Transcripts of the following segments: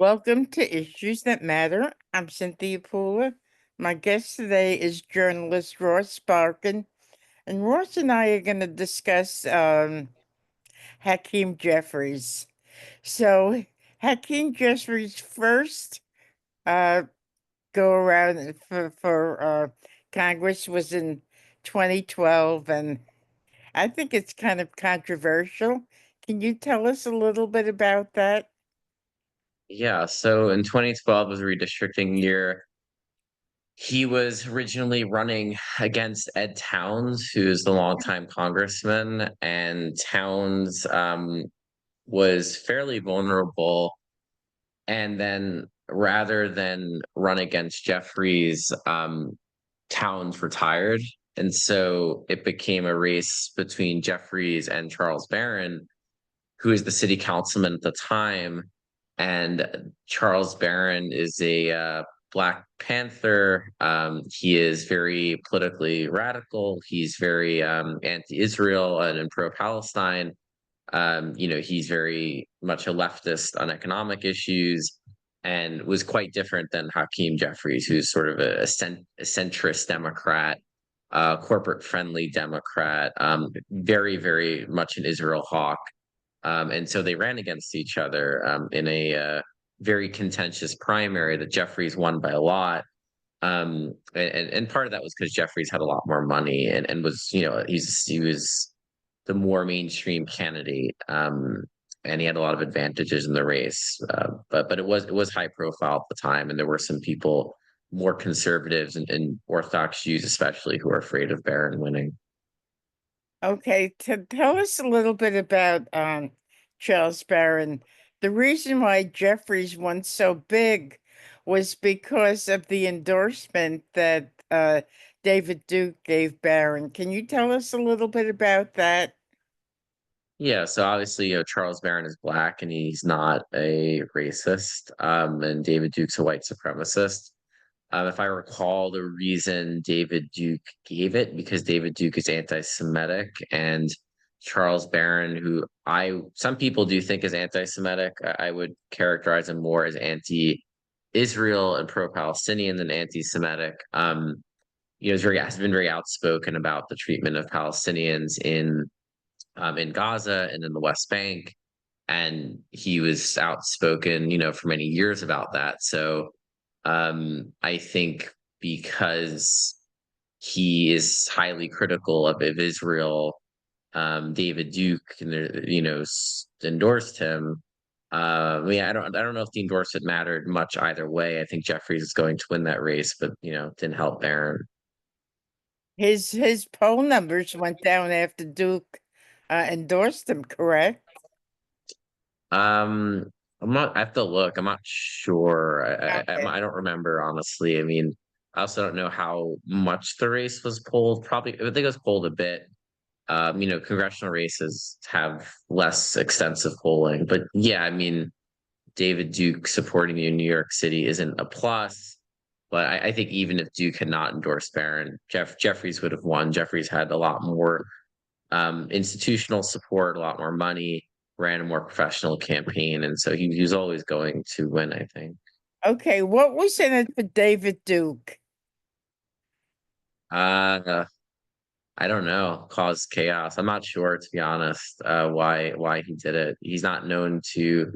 Welcome to Issues That Matter. I'm Cynthia Pooler. My guest today is journalist Ross Barkan. And Ross and I are going to discuss Hakeem Jeffries. So, Hakeem Jeffries' first uh, go around for Congress was in 2012. And I think it's kind of controversial. Can you tell us a little bit about that? Yeah, so in 2012 was a redistricting year. He was originally running against Ed Towns, who's the longtime congressman, and Towns was fairly vulnerable. And then rather than run against Jeffries, Towns retired. And so it became a race between Jeffries and Charles Barron, who is the city councilman at the time. And Charles Barron is a Black Panther. He is very politically radical. He's very anti-Israel and pro-Palestine. He's very much a leftist on economic issues and was quite different than Hakeem Jeffries, who's sort of a centrist Democrat, corporate-friendly Democrat, very, very much an Israel hawk. And so they ran against each other in a very contentious primary that Jeffries won by a lot. And part of that was because Jeffries had a lot more money and was, he was the more mainstream candidate. And he had a lot of advantages in the race. But it was high profile at the time, and there were some people more conservatives and Orthodox Jews, especially, who were afraid of Barron winning. Okay, tell us a little bit about Charles Barron. The reason why Jeffries won so big was because of the endorsement that David Duke gave Barron. Can you tell us a little bit about that? Yeah, so obviously, Charles Barron is black and he's not a racist. And David Duke's a white supremacist. If I recall, the reason David Duke gave it because David Duke is anti-Semitic, and Charles Barron, who some people do think is anti-Semitic, I would characterize him more as anti-Israel and pro-Palestinian than anti-Semitic. Has been very outspoken about the treatment of Palestinians in Gaza and in the West Bank. And he was outspoken, for many years about that. So I think because he is highly critical of Israel, David Duke, endorsed him. I don't know if the endorsement mattered much either way. I think Jeffries is going to win that race, but didn't help Barron. His poll numbers went down after Duke endorsed him, correct? Um, I'm not. I have to look. I'm not sure. Okay. I don't remember honestly. I mean, I also don't know how much the race was polled. Probably, I think it was polled a bit. Congressional races have less extensive polling, but yeah, I mean, David Duke supporting you in New York City isn't a plus. But I think even if Duke had not endorsed Barron, Jeffries would have won. Jeffries had a lot more institutional support, a lot more money, ran a more professional campaign, and so he was always going to win, I think. Okay, what was in it for David Duke? Uh, I don't know, cause chaos. I'm not sure, to be honest, why he did it. He's not known to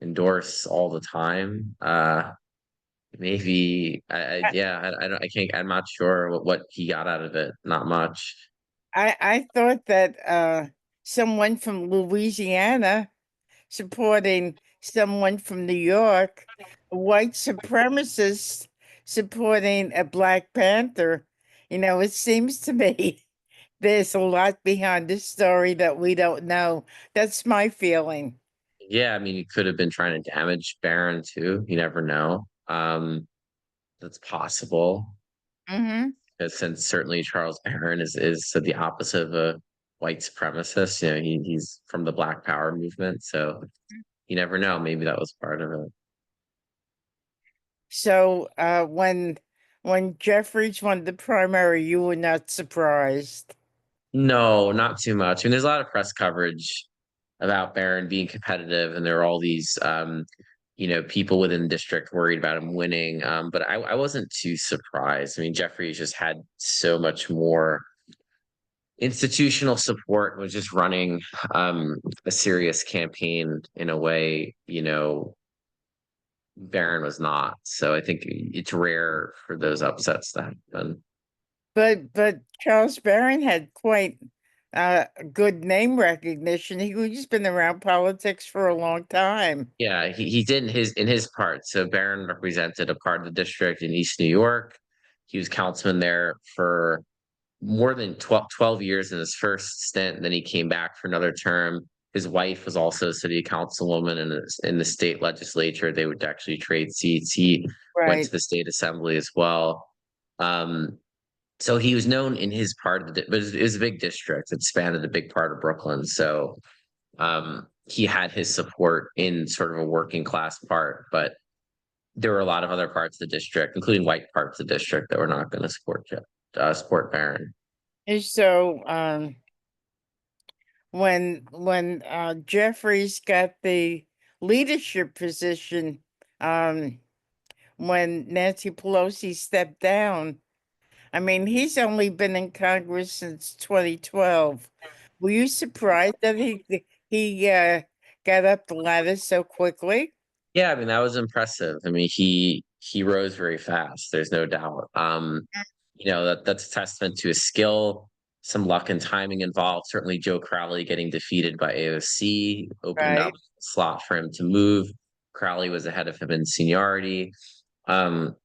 endorse all the time. Maybe, yeah, I don't, I can't, I'm not sure what he got out of it. Not much. I thought that someone from Louisiana supporting someone from New York, a white supremacist supporting a Black Panther. It seems to me there's a lot behind this story that we don't know. That's my feeling. Yeah, I mean, he could have been trying to damage Barron too. You never know. That's possible. Hmm. Since certainly Charles Barron is the opposite of a white supremacist. He's from the Black Power movement, so you never know. Maybe that was part of it. So when Jeffries won the primary, you were not surprised. No, not too much. I mean, there's a lot of press coverage about Barron being competitive, and there are all these, people within the district worried about him winning. But I wasn't too surprised. I mean, Jeffries just had so much more institutional support, was just running a serious campaign in a way, Barron was not. So I think it's rare for those upsets to happen. But Charles Barron had quite good name recognition. He's been around politics for a long time. Yeah, he did in his part. So Barron represented a part of the district in East New York. He was councilman there for more than 12 years in his first stint. And then he came back for another term. His wife was also a city councilwoman in the state legislature. They would actually trade seats. He went to Right. the state assembly as well. Um, so he was known in his part of but it was a big district. It spanned a big part of Brooklyn. So he had his support in sort of a working class part, but there were a lot of other parts of the district, including white parts of the district, that were not going to support Barron. And so when Jeffries got the leadership position, um, when Nancy Pelosi stepped down, I mean, he's only been in Congress since 2012. Were you surprised that he got up the ladder so quickly? Yeah, I mean that was impressive. I mean he rose very fast. There's no doubt. That's a testament to his skill, some luck and timing involved. Certainly, Joe Crowley getting defeated by AOC opened up Right, a slot for him to move. Crowley was ahead of him in seniority. Um,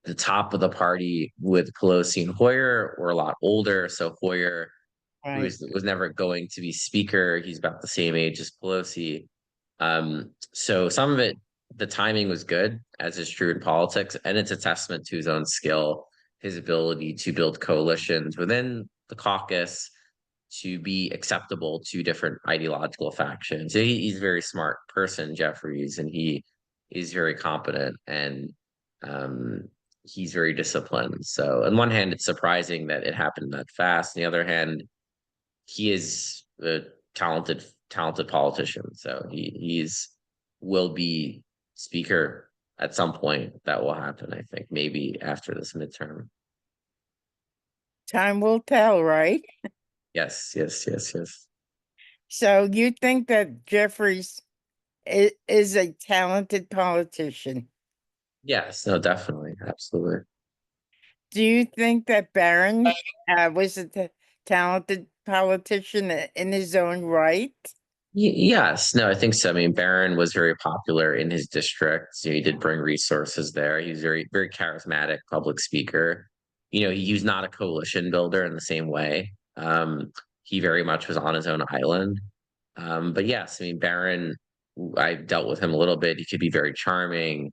the top of the party with Pelosi and Hoyer were a lot older. So Hoyer, who right. was never going to be speaker, he's about the same age as Pelosi. So some of it, the timing was good, as is true in politics, and it's a testament to his own skill, his ability to build coalitions within the caucus to be acceptable to different ideological factions. He's a very smart person, Jeffries, and he is very competent and um, he's very disciplined. So, on one hand, it's surprising that it happened that fast. On the other hand, he is a talented politician. So he's will be speaker at some point. That will happen, I think, maybe after this midterm. Time will tell, right? Yes, yes, yes, yes. So you think that Jeffries is a talented politician? Yes, no, definitely. Absolutely. Do you think that Barron was a talented politician in his own right? Yes, no, I think so. I mean, Barron was very popular in his district. He did bring resources there. He was very, very charismatic public speaker. He was not a coalition builder in the same way. He very much was on his own island. But yes, I mean, Barron, I dealt with him a little bit. He could be very charming.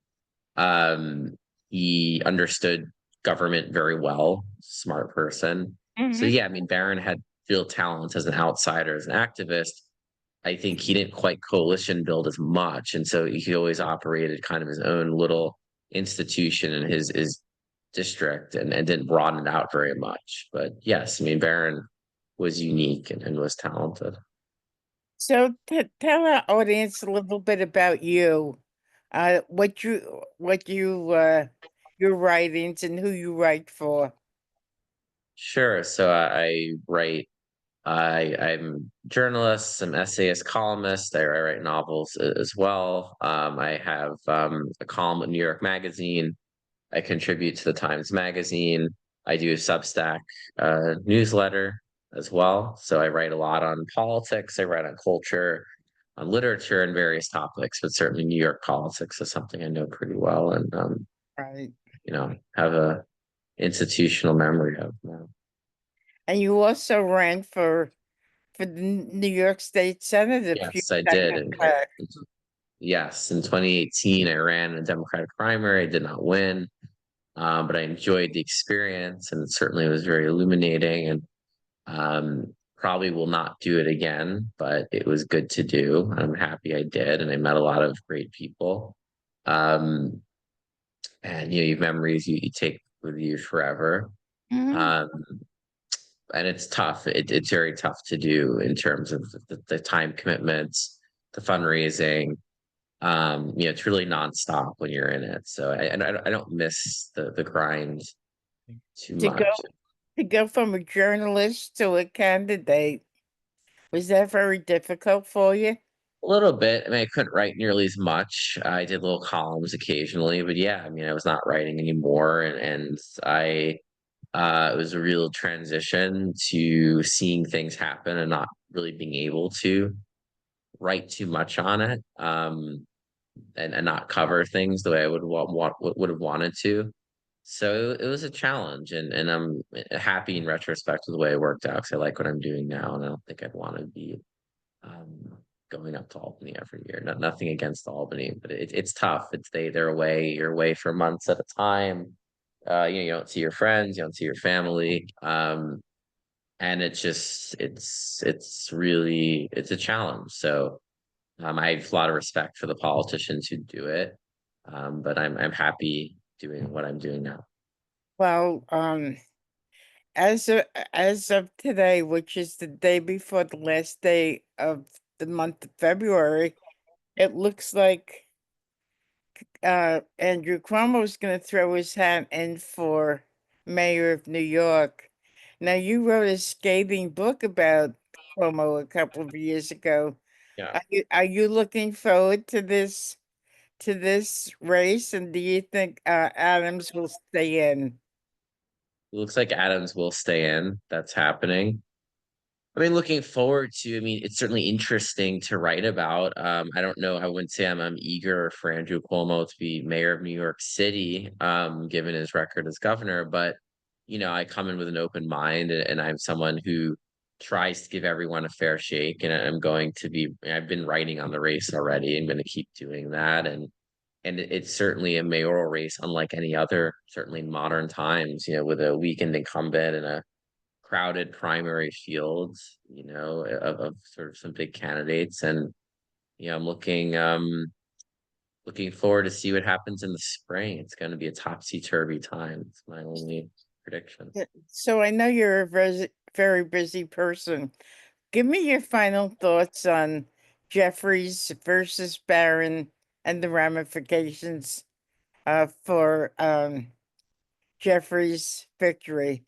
Um, he understood government very well, smart person. So Hmm. yeah, I mean, Barron had real talent as an outsider, as an activist. I think he didn't quite coalition build as much, and so he always operated kind of his own little institution in his district and didn't broaden it out very much. But yes, I mean Barron was unique and was talented. So tell our audience a little bit about you, what you your writings and who you write for. Sure. So I write. I'm a journalist, some essayist, columnist. I write novels as well. I have a column at New York Magazine. I contribute to the Times Magazine. I do a Substack newsletter as well. So I write a lot on politics. I write on culture, on literature, and various topics. But certainly, New York politics is something I know pretty well, and Right. have a institutional memory of now. And you also ran for the New York State Senate a few Yes, I did. times back. Yes, in 2018, I ran a Democratic primary. I did not win, but I enjoyed the experience, and it certainly was very illuminating. And probably will not do it again, but it was good to do. I'm happy I did, and I met a lot of great people. Um, and you have memories you take with you forever. Mhm. Um, and it's tough. It's very tough to do in terms of the time commitments, the fundraising. It's really nonstop when you're in it. So I don't miss the grind too To go much. to go from a journalist to a candidate, was that very difficult for you? A little bit. I mean, I couldn't write nearly as much. I did little columns occasionally, but yeah, I mean, I was not writing anymore, and I it was a real transition to seeing things happen and not really being able to write too much on it, and not cover things the way I would have wanted to. So it was a challenge, and I'm happy in retrospect with the way it worked out because I like what I'm doing now, and I don't think I'd want to be um, going up to Albany every year. Nothing against Albany, but it's tough. They're away. You're away for months at a time. You don't see your friends, you don't see your family, and it's really it's a challenge. So I have a lot of respect for the politicians who do it, but I'm happy doing what I'm doing now. Well, as of today, which is the day before the last day of the month of February, it looks like Andrew Cuomo's going to throw his hat in for mayor of New York. Now, you wrote a scathing book about Cuomo a couple of years ago. Yeah, Are you looking forward to this race, and do you think Adams will stay in? it looks like Adams will stay in. That's happening. I mean, looking forward to, I mean, it's certainly interesting to write about. I don't know, I wouldn't say I'm eager for Andrew Cuomo to be mayor of New York City, given his record as governor, but, I come in with an open mind, and I'm someone who tries to give everyone a fair shake, and I've been writing on the race already. I'm going to keep doing that. And it's certainly a mayoral race unlike any other, certainly in modern times, with a weakened incumbent and a crowded primary fields, of sort of some big candidates. And I'm looking forward to see what happens in the spring. It's going to be a topsy-turvy time. It's my only prediction. So I know you're a very busy person. Give me your final thoughts on Jeffries versus Barron and the ramifications for Jeffries' victory.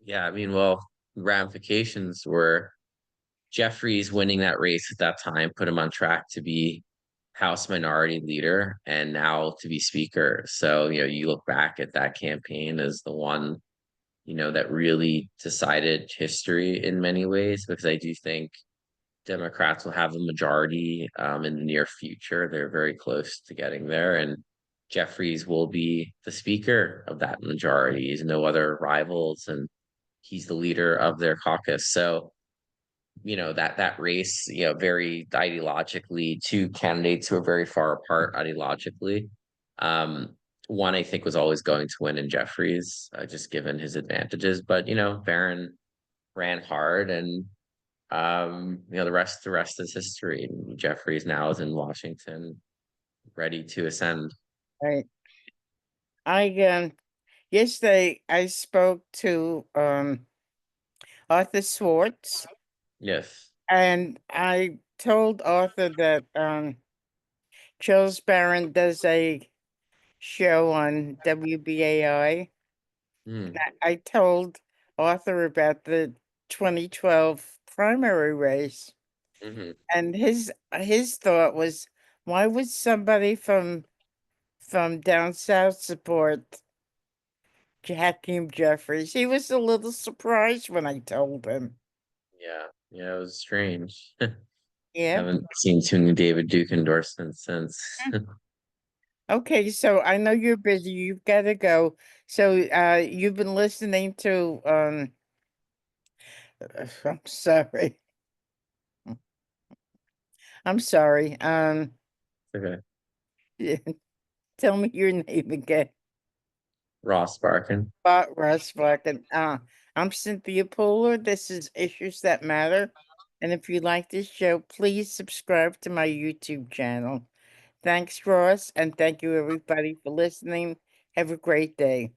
Yeah, I mean, well, ramifications were Jeffries winning that race at that time put him on track to be House Minority Leader and now to be Speaker. So, you look back at that campaign as the one, that really decided history in many ways, because I do think Democrats will have a majority in the near future. They're very close to getting there, and Jeffries will be the speaker of that majority. He's no other rivals, and he's the leader of their caucus. So, that race, very ideologically, two candidates who are very far apart ideologically. Um, One I think was always going to win in Jeffries, just given his advantages. But Barron ran hard, and the rest is history. Jeffries now is in Washington, ready to ascend. Right. I yesterday I spoke to Arthur Swartz, Yes. and I told Arthur that Charles Barron does a show on WBAI. Mm, I told Arthur about the 2012 primary race, hmm. and his thought was, why would somebody from down south support Hakeem Jeffries? He was a little surprised when I told him. Yeah. Yeah, it was strange. Yeah. Haven't seen too many David Duke endorsements since. Okay, so I know you're busy. You've got to go. So you've been listening to I'm sorry. I'm sorry. Okay. Tell me your name again. Ross Barkan. Russ Barkan. I'm Cynthia Pooler. This is Issues That Matter. And if you like this show, please subscribe to my YouTube channel. Thanks, Ross, and thank you everybody for listening. Have a great day.